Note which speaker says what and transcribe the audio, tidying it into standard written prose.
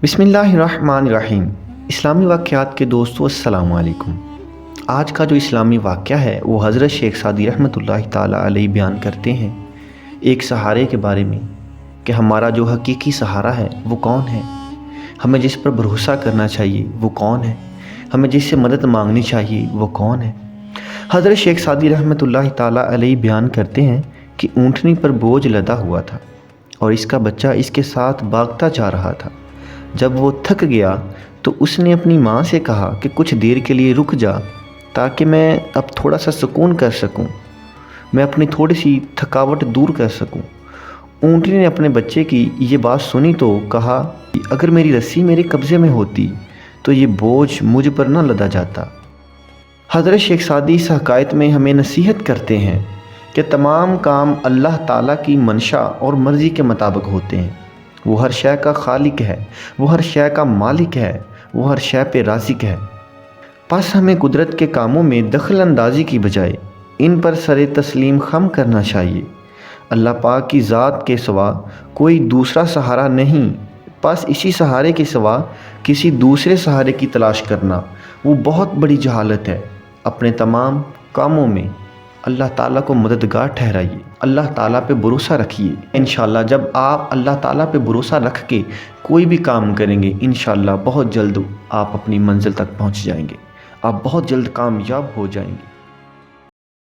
Speaker 1: बिस्मिल्लाहिर्रहमानिर्रहीम। इस्लामी वाक़यात के दोस्तों अस्सलाम वालेकुम। आज का जो इस्लामी वाक़या है वो हज़रत शेख सादी रहमतुल्लाहि ताला अलैहि बयान करते हैं एक सहारे के बारे में कि हमारा जो हकीकी सहारा है वो कौन है, हमें जिस पर भरोसा करना चाहिए वो कौन है, हमें जिससे मदद मांगनी चाहिए वो कौन है। हज़रत शेख सादी रहमतुल्लाहि ताला अलैहि बयान करते हैं कि ऊँटनी पर बोझ लदा हुआ था और इसका बच्चा इसके साथ भागता जा रहा था। जब वो थक गया तो उसने अपनी माँ से कहा कि कुछ देर के लिए रुक जा ताकि मैं अब थोड़ा सा सुकून कर सकूं, मैं अपनी थोड़ी सी थकावट दूर कर सकूं। ऊँटनी ने अपने बच्चे की ये बात सुनी तो कहा, अगर मेरी रस्सी मेरे कब्ज़े में होती तो ये बोझ मुझ पर न लदा जाता। हज़रत शेख सादी इस हकायत में हमें नसीहत करते हैं कि तमाम काम अल्लाह ताला की मंशा और मर्ज़ी के मुताबिक होते हैं। वो हर शय का खालिक है, वो हर शय का मालिक है, वो हर शय पे राज़िक है। बस हमें कुदरत के कामों में दखल अंदाज़ी की बजाय इन पर सरे तस्लीम खम करना चाहिए। अल्लाह पाक की ज़ात के सिवा कोई दूसरा सहारा नहीं, बस इसी सहारे के सिवा किसी दूसरे सहारे की तलाश करना वो बहुत बड़ी जहालत है। अपने तमाम कामों में अल्लाह ताला को मददगार ठहराइए, अल्लाह ताला पे भरोसा रखिए। इंशाअल्लाह जब आप अल्लाह ताला पे भरोसा रख के कोई भी काम करेंगे, इंशाअल्लाह बहुत जल्द आप अपनी मंजिल तक पहुंच जाएंगे, आप बहुत जल्द कामयाब हो जाएंगे।